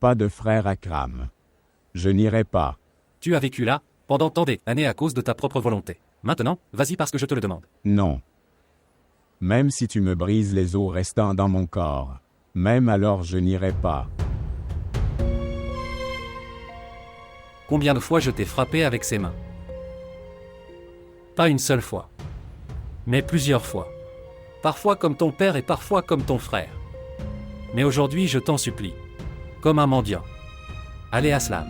Pas de frère Akram. Je n'irai pas. Tu as vécu là, pendant tant d'années à cause de ta propre volonté. Maintenant, vas-y parce que je te le demande. Non. Même si tu me brises les os restants dans mon corps, même alors je n'irai pas. Combien de fois je t'ai frappé avec ces mains? Pas une seule fois. Mais plusieurs fois. Parfois comme ton père et parfois comme ton frère. Mais aujourd'hui je t'en supplie. Comme un mendiant. Allez Aslam.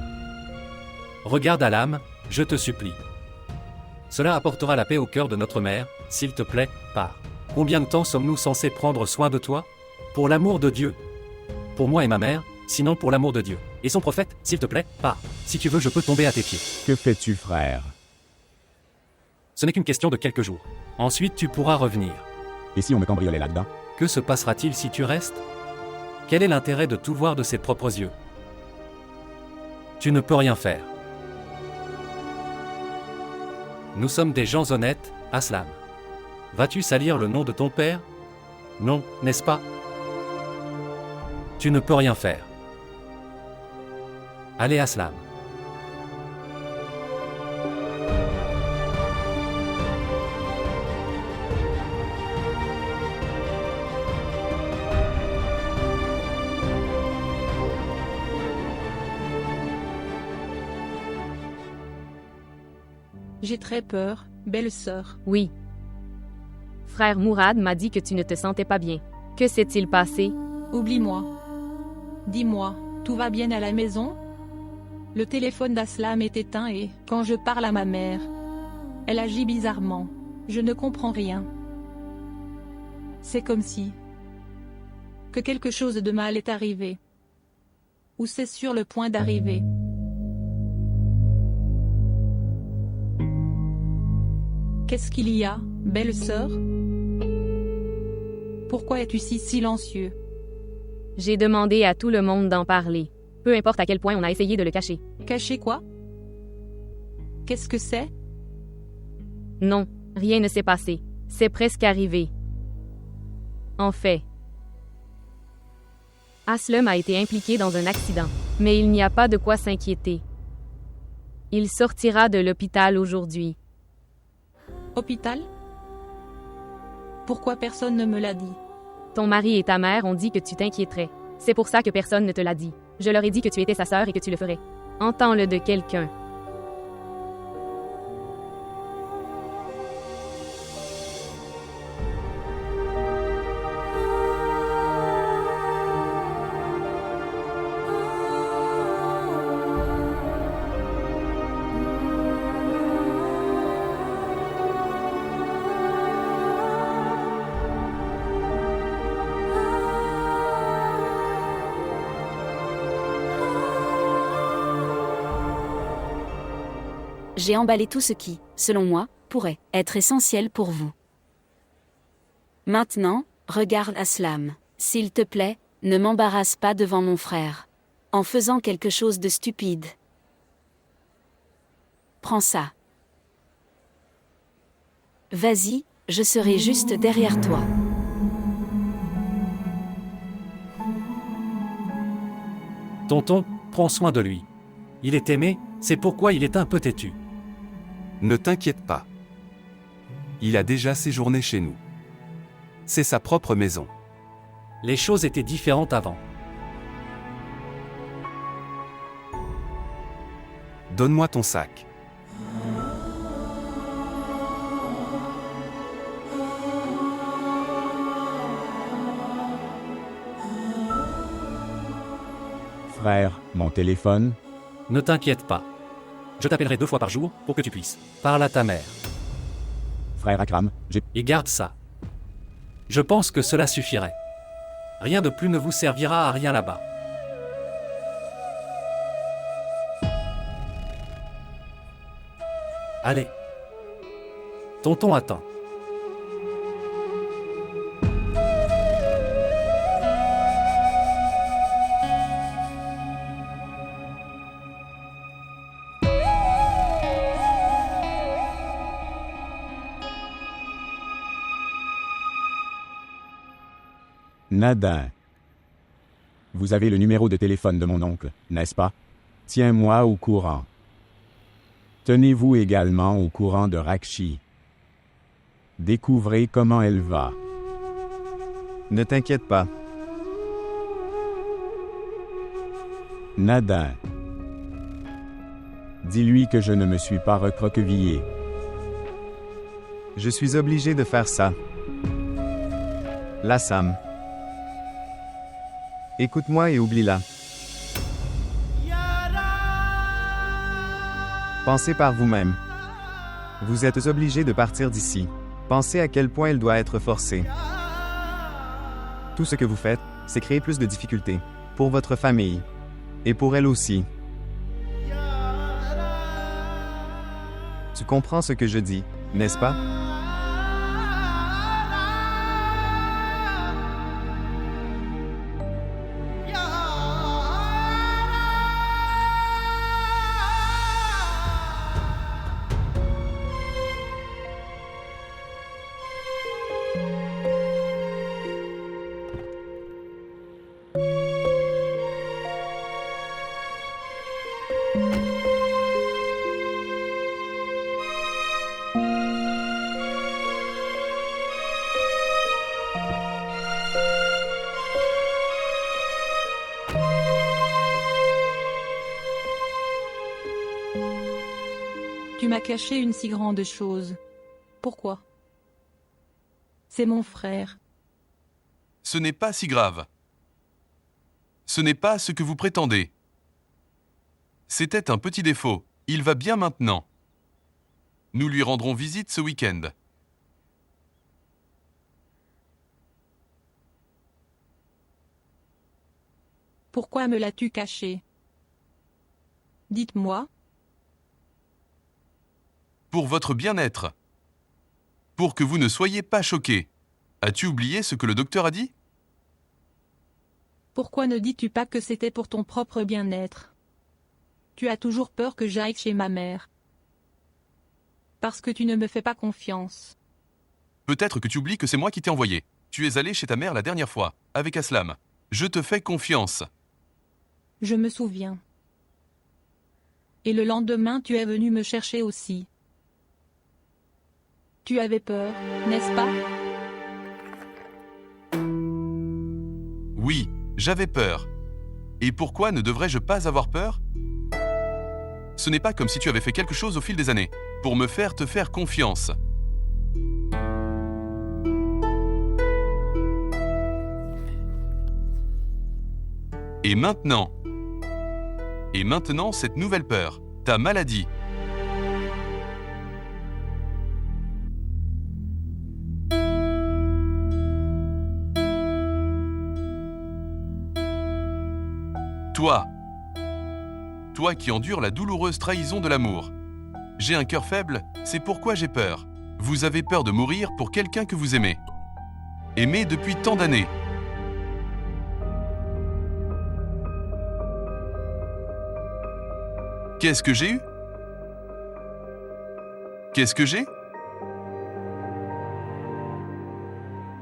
Regarde Alam, je te supplie. Cela apportera la paix au cœur de notre mère, s'il te plaît, pars. Combien de temps sommes-nous censés prendre soin de toi? Pour l'amour de Dieu. Pour moi et ma mère, sinon pour l'amour de Dieu. Et son prophète, s'il te plaît, pars. Si tu veux, je peux tomber à tes pieds. Que fais-tu, frère? Ce n'est qu'une question de quelques jours. Ensuite, tu pourras revenir. Et si on me cambriolait là-dedans? Que se passera-t-il si tu restes? Quel est l'intérêt de tout voir de ses propres yeux? Tu ne peux rien faire. Nous sommes des gens honnêtes, Aslam. Vas-tu salir le nom de ton père? Non, n'est-ce pas? Tu ne peux rien faire. Allez Aslam. J'ai très peur, belle sœur. Oui. Frère Mourad m'a dit que tu ne te sentais pas bien. Que s'est-il passé? Oublie-moi. Dis-moi, tout va bien à la maison? Le téléphone d'Aslam est éteint et, quand je parle à ma mère, elle agit bizarrement. Je ne comprends rien. C'est comme si que quelque chose de mal est arrivé. Ou c'est sur le point d'arriver. Qu'est-ce qu'il y a, belle sœur? Pourquoi es-tu si silencieux? J'ai demandé à tout le monde d'en parler. Peu importe à quel point on a essayé de le cacher. Cacher quoi? Qu'est-ce que c'est? Non, rien ne s'est passé. C'est presque arrivé. En fait, Aslam a été impliqué dans un accident, mais il n'y a pas de quoi s'inquiéter. Il sortira de l'hôpital aujourd'hui. Hôpital? Pourquoi personne ne me l'a dit? Ton mari et ta mère ont dit que tu t'inquiéterais. C'est pour ça que personne ne te l'a dit. Je leur ai dit que tu étais sa sœur et que tu le ferais. Entends-le de quelqu'un. J'ai emballé tout ce qui, selon moi, pourrait être essentiel pour vous. Maintenant, regarde Aslam. S'il te plaît, ne m'embarrasse pas devant mon frère. En faisant quelque chose de stupide. Prends ça. Vas-y, je serai juste derrière toi. Tonton, prends soin de lui. Il est aimé, c'est pourquoi il est un peu têtu. Ne t'inquiète pas. Il a déjà séjourné chez nous. C'est sa propre maison. Les choses étaient différentes avant. Donne-moi ton sac. Frère, mon téléphone? Ne t'inquiète pas. Je t'appellerai 2 fois par jour pour que tu puisses. Parle à ta mère. Frère Akram, j'ai... Et garde ça. Je pense que cela suffirait. Rien de plus ne vous servira à rien là-bas. Allez. Tonton attend. Nadin. Vous avez le numéro de téléphone de mon oncle, n'est-ce pas? Tiens-moi au courant. Tenez-vous également au courant de Rakshi. Découvrez comment elle va. Ne t'inquiète pas. Nadin. Dis-lui que je ne me suis pas recroquevillé. Je suis obligé de faire ça. Là, Sam. Écoute-moi et oublie-la. Pensez par vous-même. Vous êtes obligé de partir d'ici. Pensez à quel point elle doit être forcée. Tout ce que vous faites, c'est créer plus de difficultés. Pour votre famille. Et pour elle aussi. Tu comprends ce que je dis, n'est-ce pas? Tu m'as caché une si grande chose. Pourquoi? C'est mon frère. Ce n'est pas si grave. Ce n'est pas ce que vous prétendez. C'était un petit défaut. Il va bien maintenant. Nous lui rendrons visite ce week-end. Pourquoi me l'as-tu caché? Dites-moi. Pour votre bien-être. Pour que vous ne soyez pas choqués. As-tu oublié ce que le docteur a dit? Pourquoi ne dis-tu pas que c'était pour ton propre bien-être? Tu as toujours peur que j'aille chez ma mère. Parce que tu ne me fais pas confiance. Peut-être que tu oublies que c'est moi qui t'ai envoyé. Tu es allé chez ta mère la dernière fois, avec Aslam. Je te fais confiance. Je me souviens. Et le lendemain tu es venu me chercher aussi. Tu avais peur, n'est-ce pas? Oui, j'avais peur. Et pourquoi ne devrais-je pas avoir peur? Ce n'est pas comme si tu avais fait quelque chose au fil des années, pour me faire te faire confiance. Et maintenant, cette nouvelle peur, ta maladie. Toi qui endures la douloureuse trahison de l'amour. J'ai un cœur faible, c'est pourquoi j'ai peur. Vous avez peur de mourir pour quelqu'un que vous aimez. Aimé depuis tant d'années. Qu'est-ce que j'ai eu? Qu'est-ce que j'ai?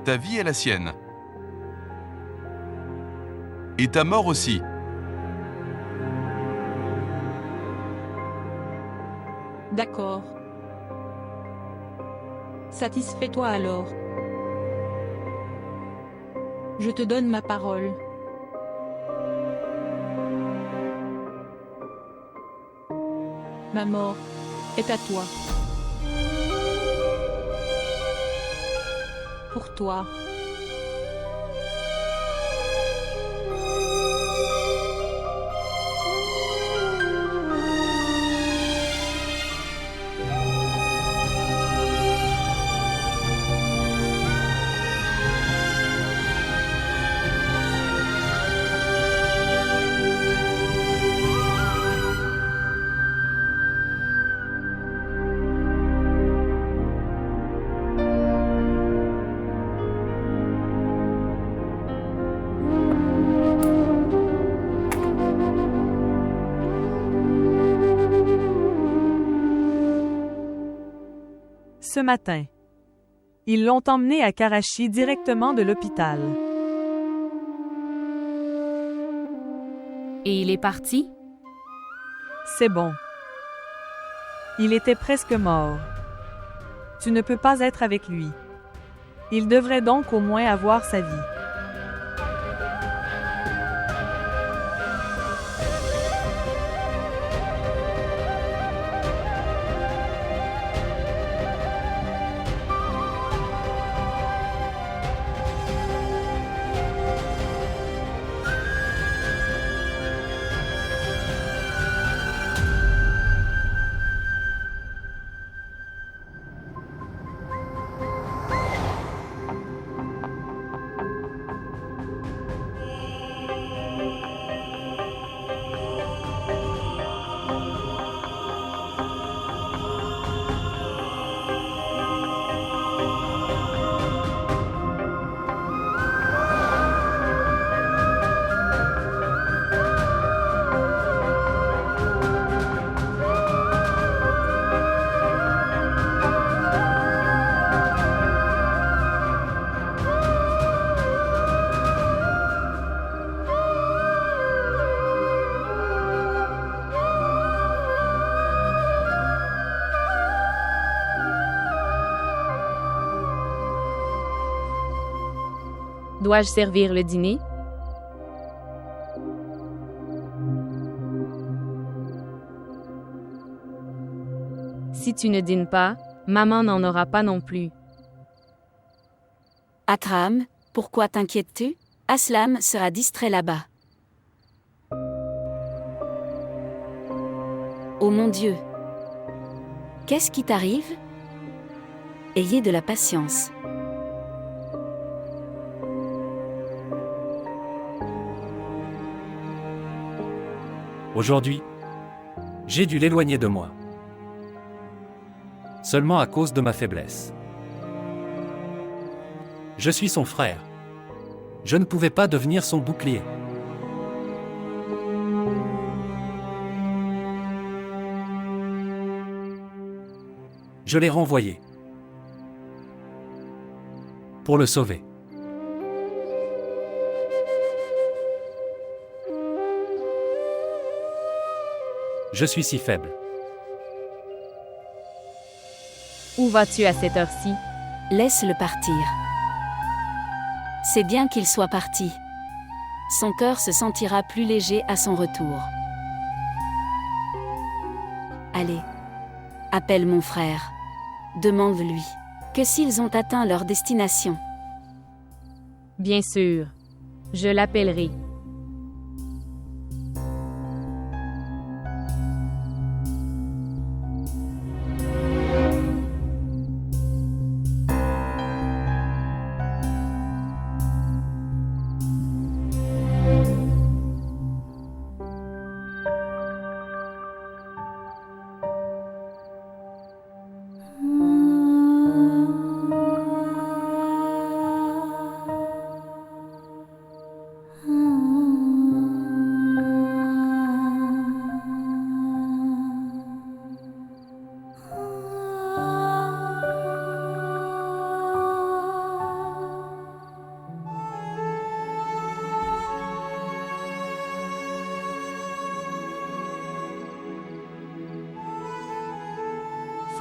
Ta vie est la sienne. Et ta mort aussi. D'accord. Satisfais-toi alors. Je te donne ma parole. Ma mort est à toi. Pour toi. Ce matin. Ils l'ont emmené à Karachi directement de l'hôpital. Et il est parti? C'est bon. Il était presque mort. Tu ne peux pas être avec lui. Il devrait donc au moins avoir sa vie. Dois-je servir le dîner? Si tu ne dînes pas, maman n'en aura pas non plus. Akram, pourquoi t'inquiètes-tu? Aslam sera distrait là-bas. Oh mon Dieu! Qu'est-ce qui t'arrive? Ayez de la patience. Aujourd'hui, j'ai dû l'éloigner de moi. Seulement à cause de ma faiblesse. Je suis son frère. Je ne pouvais pas devenir son bouclier. Je l'ai renvoyé. Pour le sauver. Je suis si faible. Où vas-tu à cette heure-ci? Laisse-le partir. C'est bien qu'il soit parti. Son cœur se sentira plus léger à son retour. Allez, appelle mon frère. Demande-lui que s'ils ont atteint leur destination. Bien sûr. Je l'appellerai.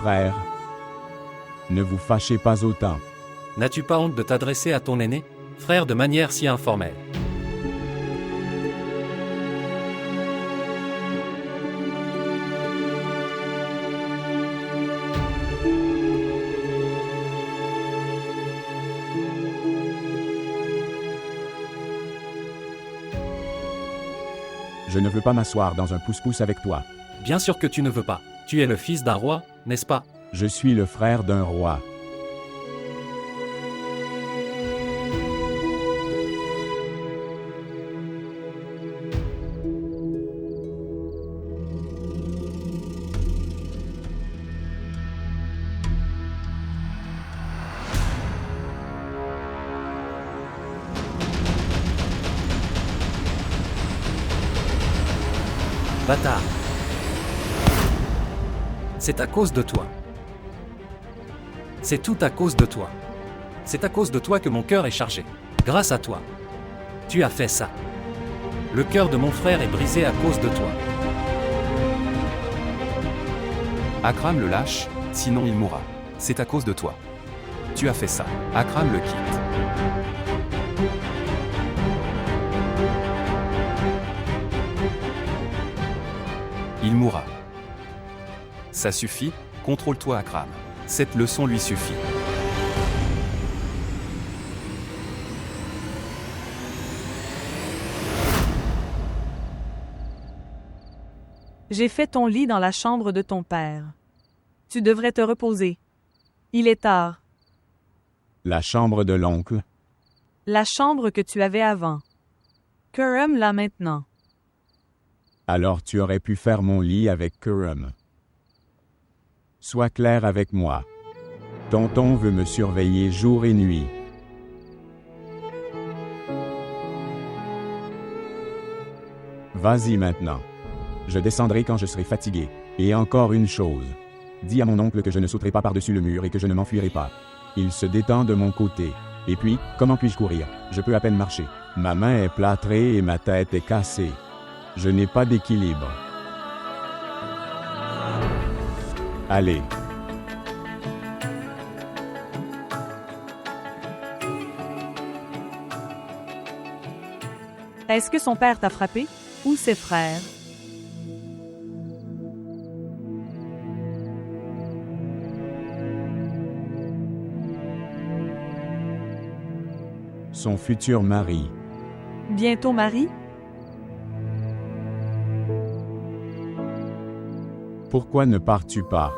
Frères, ne vous fâchez pas autant. N'as-tu pas honte de t'adresser à ton aîné, frère, de manière si informelle? Je ne veux pas m'asseoir dans un pouce-pouce avec toi. Bien sûr que tu ne veux pas. Tu es le fils d'un roi, n'est-ce pas? Je suis le frère d'un roi. Bâtard! C'est à cause de toi. C'est tout à cause de toi. C'est à cause de toi que mon cœur est chargé. Grâce à toi. Tu as fait ça. Le cœur de mon frère est brisé à cause de toi. Akram le lâche, sinon il mourra. C'est à cause de toi. Tu as fait ça. Akram le quitte. Il mourra. Ça suffit, contrôle-toi Akram. Cette leçon lui suffit. J'ai fait ton lit dans la chambre de ton père. Tu devrais te reposer. Il est tard. La chambre de l'oncle. La chambre que tu avais avant. Khurram l'a maintenant. Alors tu aurais pu faire mon lit avec Khurram. Sois clair avec moi. Tonton veut me surveiller jour et nuit. Vas-y maintenant. Je descendrai quand je serai fatigué. Et encore une chose. Dis à mon oncle que je ne sauterai pas par-dessus le mur et que je ne m'enfuirai pas. Il se détend de mon côté. Et puis, comment puis-je courir? Je peux à peine marcher. Ma main est plâtrée et ma tête est cassée. Je n'ai pas d'équilibre. Allez. Est-ce que son père t'a frappé? Ou ses frères? Son futur mari. Bientôt mari? Pourquoi ne pars-tu pas?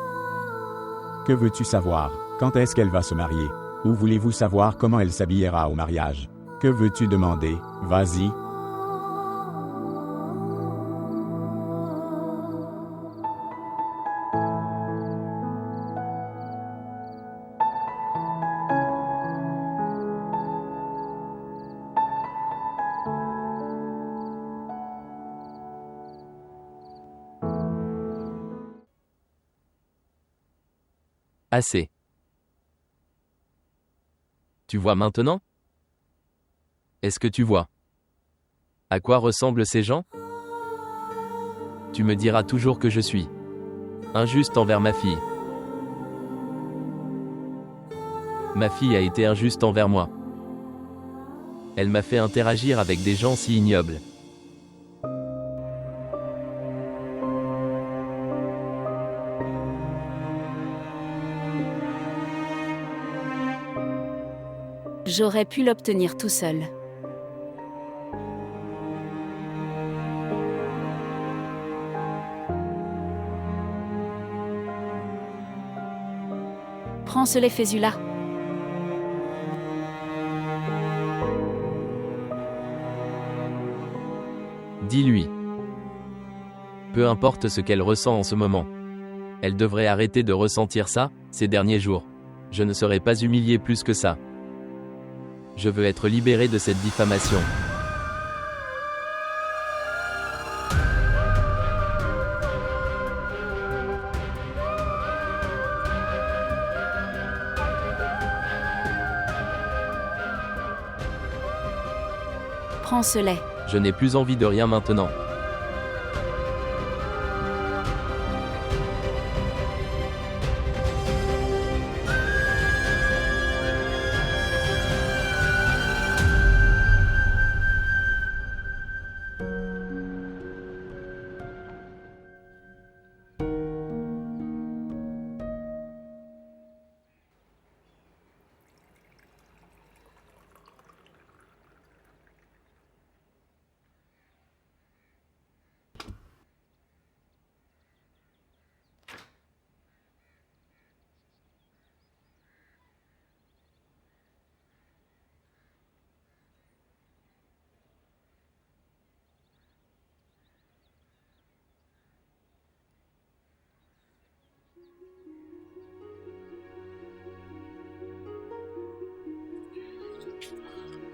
Que veux-tu savoir? Quand est-ce qu'elle va se marier? Ou voulez-vous savoir comment elle s'habillera au mariage? Que veux-tu demander? Vas-y. Assez. Tu vois maintenant? Est-ce que tu vois? À quoi ressemblent ces gens? Tu me diras toujours que je suis injuste envers ma fille. Ma fille a été injuste envers moi. Elle m'a fait interagir avec des gens si ignobles. J'aurais pu l'obtenir tout seul. Prends ce fais-tu-là. Dis-lui. Peu importe ce qu'elle ressent en ce moment. Elle devrait arrêter de ressentir ça, ces derniers jours. Je ne serai pas humilié plus que ça. Je veux être libéré de cette diffamation. Prends ce lait. Je n'ai plus envie de rien maintenant.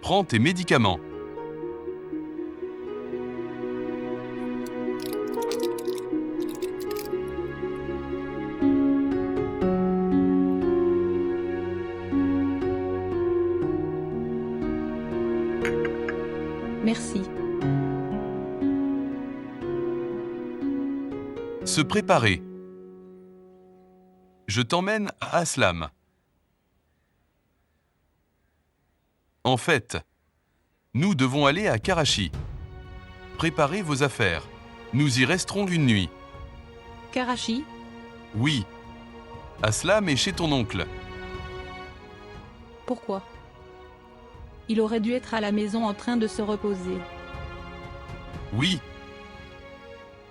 Prends tes médicaments. Merci. Se préparer. Je t'emmène à Aslam. En fait, nous devons aller à Karachi. Préparez vos affaires. Nous y resterons une nuit. Karachi? Oui. Aslam est chez ton oncle. Pourquoi? Il aurait dû être à la maison en train de se reposer. Oui.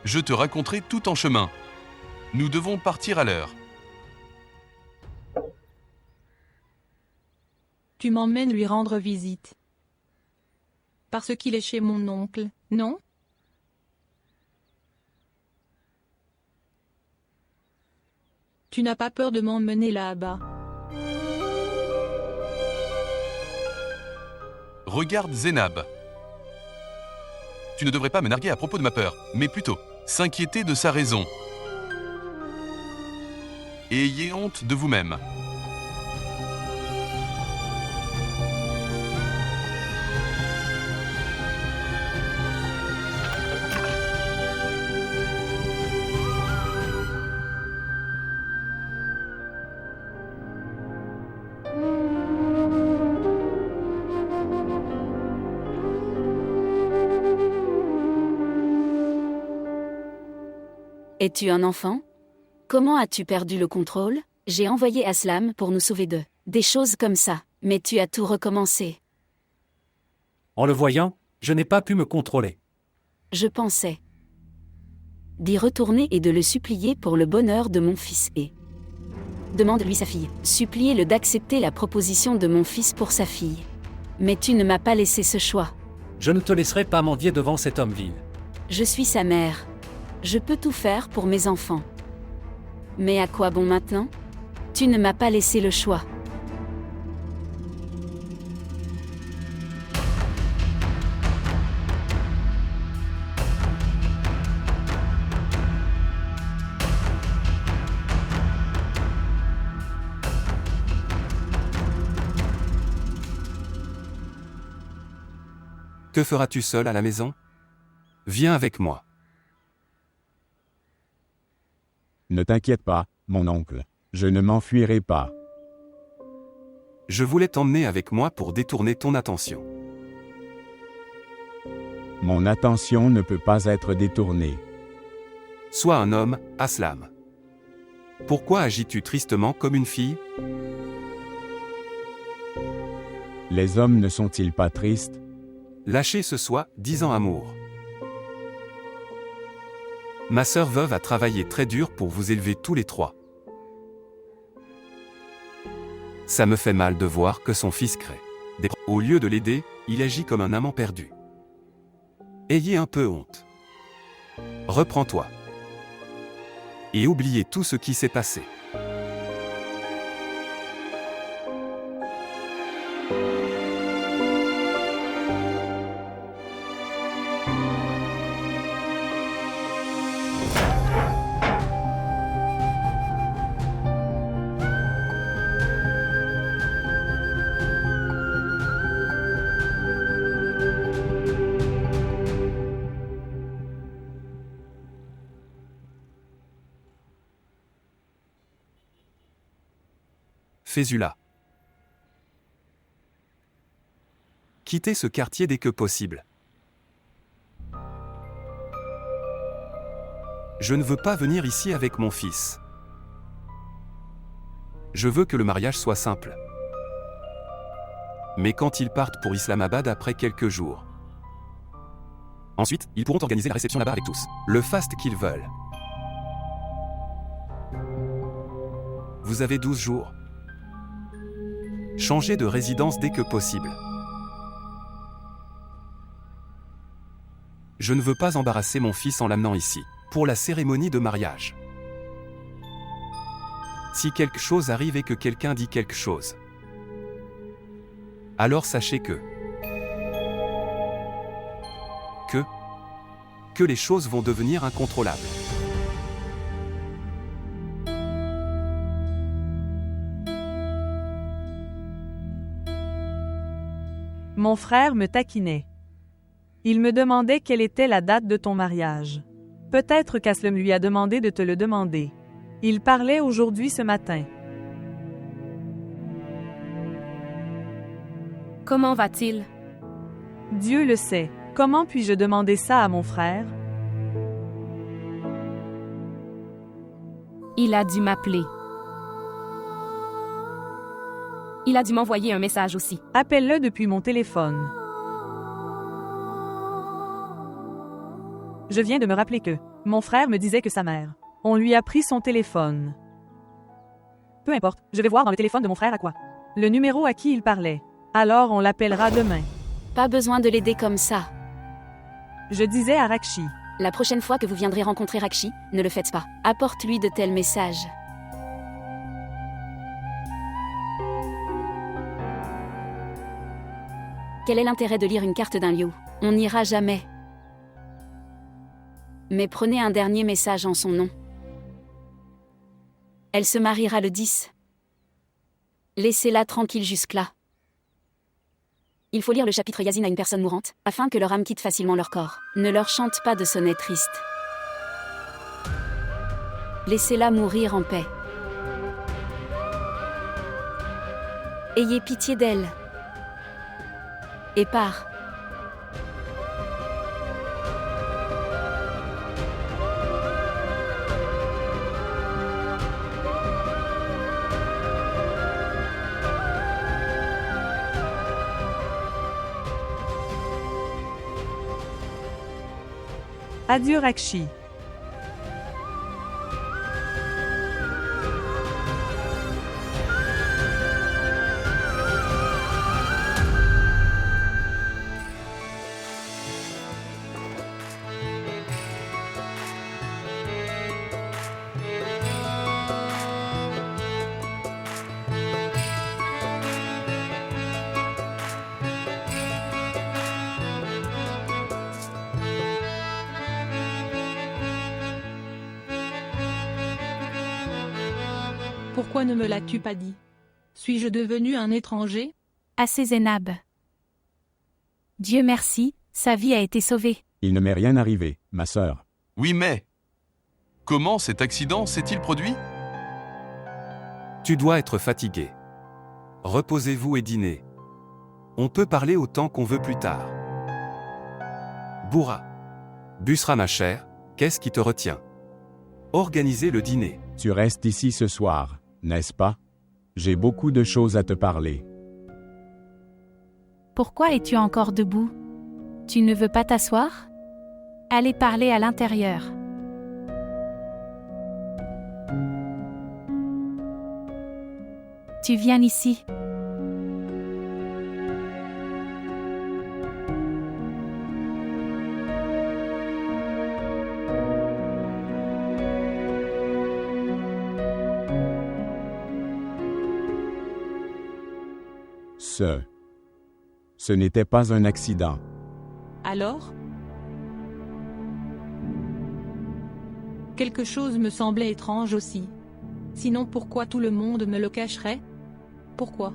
Je te raconterai tout en chemin. Nous devons partir à l'heure. Tu m'emmènes lui rendre visite. Parce qu'il est chez mon oncle, non? Tu n'as pas peur de m'emmener là-bas? Regarde Zénab. Tu ne devrais pas me narguer à propos de ma peur, mais plutôt s'inquiéter de sa raison. Et ayez honte de vous-même. Es-tu un enfant? Comment as-tu perdu le contrôle? J'ai envoyé Aslam pour nous sauver d'eux. Des choses comme ça, mais tu as tout recommencé. En le voyant, je n'ai pas pu me contrôler. Je pensais d'y retourner et de le supplier pour le bonheur de mon fils et... Demande-lui sa fille. Suppliez-le d'accepter la proposition de mon fils pour sa fille. Mais tu ne m'as pas laissé ce choix. Je ne te laisserai pas mendier devant cet homme vil. Je suis sa mère. Je peux tout faire pour mes enfants. Mais à quoi bon maintenant? Tu ne m'as pas laissé le choix. Que feras-tu seul à la maison? Viens avec moi. Ne t'inquiète pas, mon oncle. Je ne m'enfuirai pas. Je voulais t'emmener avec moi pour détourner ton attention. Mon attention ne peut pas être détournée. Sois un homme, Aslam. Pourquoi agis-tu tristement comme une fille? Les hommes ne sont-ils pas tristes? Lâchez ce soi, disant amour. Ma sœur veuve a travaillé très dur pour vous élever tous les trois. Ça me fait mal de voir que son fils crée. Au lieu de l'aider, il agit comme un amant perdu. Ayez un peu honte. Reprends-toi. Et oubliez tout ce qui s'est passé. Fésula. Quittez ce quartier dès que possible. Je ne veux pas venir ici avec mon fils. Je veux que le mariage soit simple. Mais quand ils partent pour Islamabad après quelques jours. Ensuite, ils pourront organiser la réception là-bas avec tous. Le faste qu'ils veulent. Vous avez 12 jours. Changez de résidence dès que possible. Je ne veux pas embarrasser mon fils en l'amenant ici, pour la cérémonie de mariage. Si quelque chose arrive et que quelqu'un dit quelque chose, alors sachez que les choses vont devenir incontrôlables. Mon frère me taquinait. Il me demandait quelle était la date de ton mariage. Peut-être qu'Aslam lui a demandé de te le demander. Il parlait aujourd'hui ce matin. Comment va-t-il? Dieu le sait. Comment puis-je demander ça à mon frère? Il a dû m'appeler. Il a dû m'envoyer un message aussi. Appelle-le depuis mon téléphone. Je viens de me rappeler que mon frère me disait que sa mère, on lui a pris son téléphone. Peu importe, je vais voir dans le téléphone de mon frère à quoi. Le numéro à qui il parlait. Alors on l'appellera demain. Pas besoin de l'aider comme ça. Je disais à Rakshi. La prochaine fois que vous viendrez rencontrer Rakshi, ne le faites pas. Apporte-lui de tels messages. Quel est l'intérêt de lire une carte d'un lieu? On n'ira jamais. Mais prenez un dernier message en son nom. Elle se mariera le 10. Laissez-la tranquille jusque-là. Il faut lire le chapitre Yasin à une personne mourante, afin que leur âme quitte facilement leur corps. Ne leur chante pas de sonnets tristes. Laissez-la mourir en paix. Ayez pitié d'elle. Et part. Adieu Rakshi. Pourquoi ne me l'as-tu pas dit? Suis-je devenu un étranger? Assez Zénab. Dieu merci, sa vie a été sauvée. Il ne m'est rien arrivé, ma sœur. Oui, mais... Comment cet accident s'est-il produit? Tu dois être fatigué. Reposez-vous et dînez. On peut parler autant qu'on veut plus tard. Bourra. Busra ma chère, qu'est-ce qui te retient? Organisez le dîner. Tu restes ici ce soir, n'est-ce pas? J'ai beaucoup de choses à te parler. Pourquoi es-tu encore debout? Tu ne veux pas t'asseoir? Allez parler à l'intérieur. Tu viens ici. Ce n'était pas un accident. Alors? Quelque chose me semblait étrange aussi. Sinon pourquoi tout le monde me le cacherait? Pourquoi?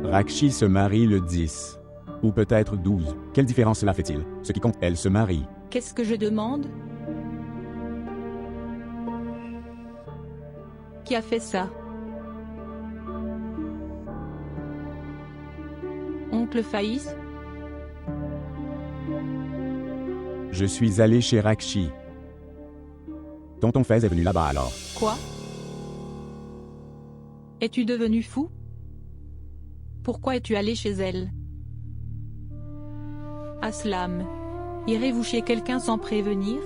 Rakshi se marie le 10. Ou peut-être 12. Quelle différence cela fait-il? Ce qui compte, elle se marie. Qu'est-ce que je demande? Qui a fait ça? Oncle Faïs? Je suis allé chez Rakshi. Tonton Fez est venu là-bas alors. Quoi? Es-tu devenu fou? Pourquoi es-tu allé chez elle? Aslam. Irez-vous chez quelqu'un sans prévenir?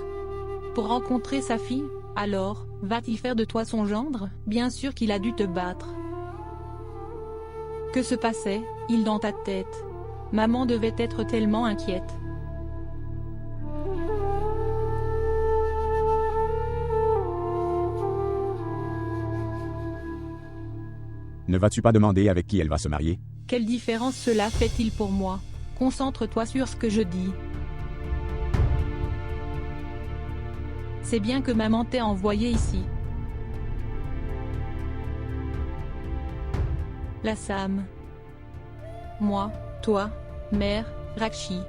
Pour rencontrer sa fille? Alors, va-t-il faire de toi son gendre? Bien sûr qu'il a dû te battre. Que se passait-il dans ta tête? Maman devait être tellement inquiète. Ne vas-tu pas demander avec qui elle va se marier? Quelle différence cela fait-il pour moi? Concentre-toi sur ce que je dis. C'est bien que maman t'ait envoyé ici. La Sam. Moi, toi, Mère, Rakshi.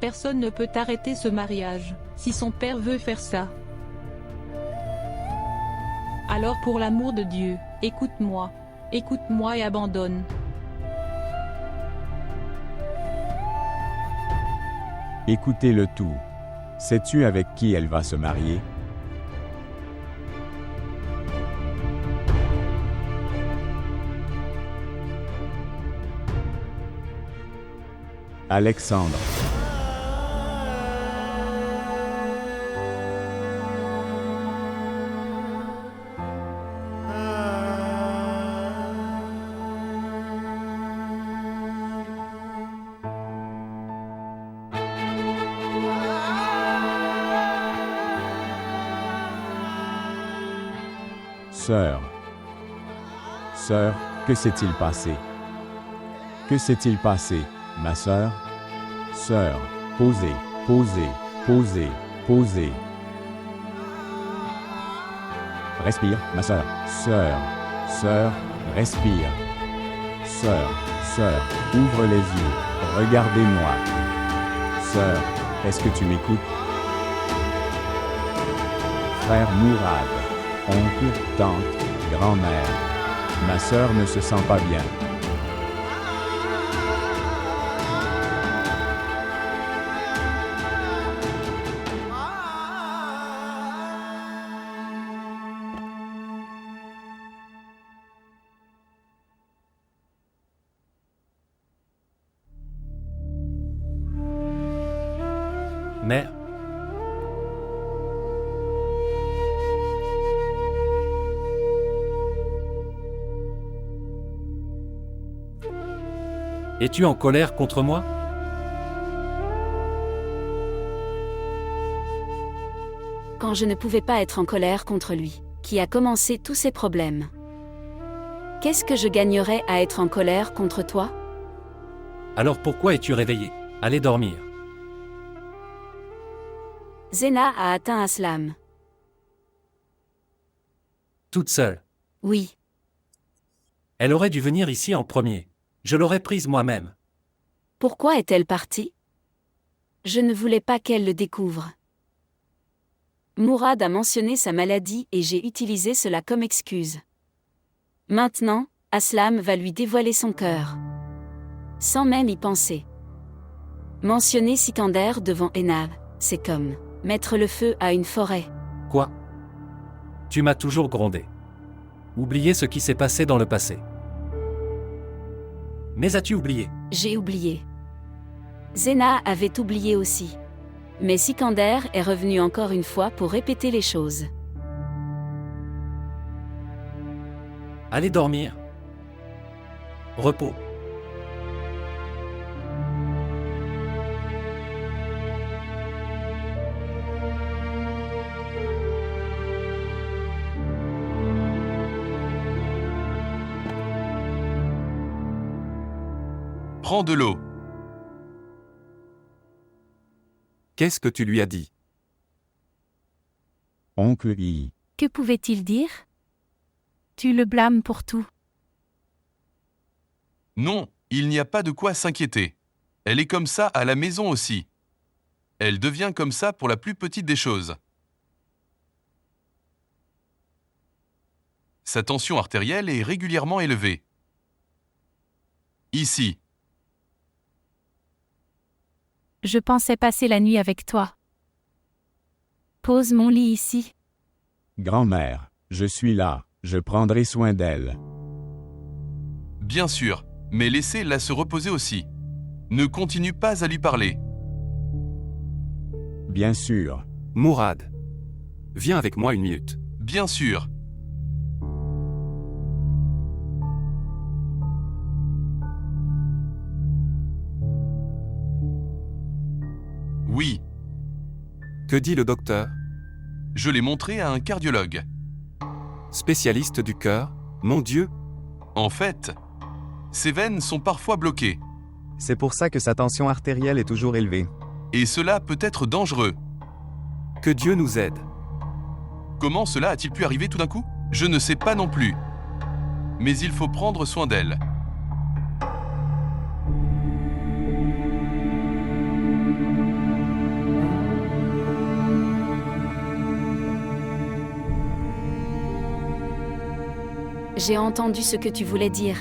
Personne ne peut arrêter ce mariage, si son père veut faire ça. Alors pour l'amour de Dieu, écoute-moi. Écoute-moi et abandonne. Écoutez le tout. Sais-tu avec qui elle va se marier? Alexandre. Sœur. Sœur, que s'est-il passé? Que s'est-il passé, ma sœur? Sœur, posez, posez, posez, posez. Respire, ma sœur. Sœur, sœur, respire. Sœur, sœur, ouvre les yeux. Regardez-moi. Sœur, est-ce que tu m'écoutes? Frère Mourad, oncle, tante, grand-mère. Ma sœur ne se sent pas bien. Mère. Es-tu en colère contre moi? Quand je ne pouvais pas être en colère contre lui, qui a commencé tous ces problèmes. Qu'est-ce que je gagnerais à être en colère contre toi? Alors pourquoi es-tu réveillé? Allez dormir. Zena a atteint Aslam. Toute seule. Oui. Elle aurait dû venir ici en premier. Je l'aurais prise moi-même. Pourquoi est-elle partie? Je ne voulais pas qu'elle le découvre. Mourad a mentionné sa maladie et j'ai utilisé cela comme excuse. Maintenant, Aslam va lui dévoiler son cœur. Sans même y penser. Mentionner Sikander devant Enav, c'est comme mettre le feu à une forêt. Quoi? Tu m'as toujours grondé. Oublier ce qui s'est passé dans le passé. Mais as-tu oublié? J'ai oublié. Zena avait oublié aussi. Mais Sikander est revenu encore une fois pour répéter les choses. Allez dormir. Repos. Prends de l'eau. Qu'est-ce que tu lui as dit? Oncle I. Que pouvait-il dire? Tu le blâmes pour tout. Non, il n'y a pas de quoi s'inquiéter. Elle est comme ça à la maison aussi. Elle devient comme ça pour la plus petite des choses. Sa tension artérielle est régulièrement élevée. Ici. Je pensais passer la nuit avec toi. Pose mon lit ici. Grand-mère, je suis là, je prendrai soin d'elle. Bien sûr, mais laissez-la se reposer aussi. Ne continue pas à lui parler. Bien sûr. Mourad. Viens avec moi une minute. Bien sûr. Oui. Que dit le docteur? Je l'ai montré à un cardiologue. Spécialiste du cœur, mon Dieu. En fait, ses veines sont parfois bloquées. C'est pour ça que sa tension artérielle est toujours élevée. Et cela peut être dangereux. Que Dieu nous aide. Comment cela a-t-il pu arriver tout d'un coup? Je ne sais pas non plus. Mais il faut prendre soin d'elle. J'ai entendu ce que tu voulais dire.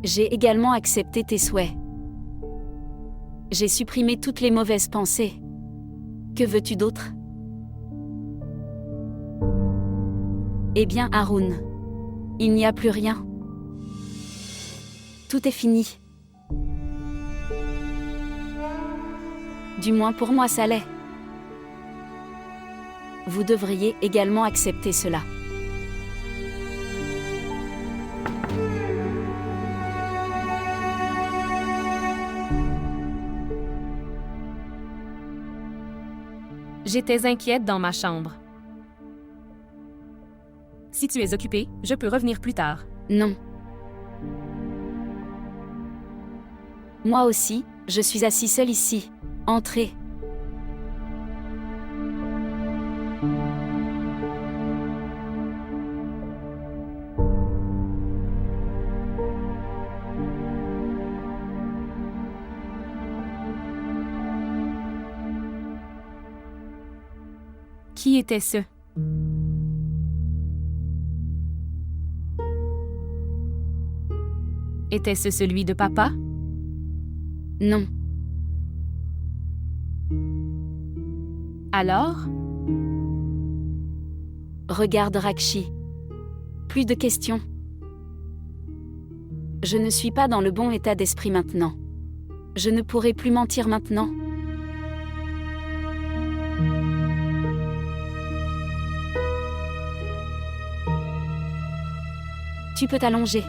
J'ai également accepté tes souhaits. J'ai supprimé toutes les mauvaises pensées. Que veux-tu d'autre? Eh bien, Haroun, il n'y a plus rien. Tout est fini. Du moins pour moi, ça l'est. Vous devriez également accepter cela. J'étais inquiète dans ma chambre. Si tu es occupé, je peux revenir plus tard. Non. Moi aussi, je suis assis seul ici. Entrez. Qui était-ce? Était-ce celui de papa? Non. Alors? Regarde Rakshi. Plus de questions. Je ne suis pas dans le bon état d'esprit maintenant. Je ne pourrai plus mentir maintenant. Tu peux t'allonger.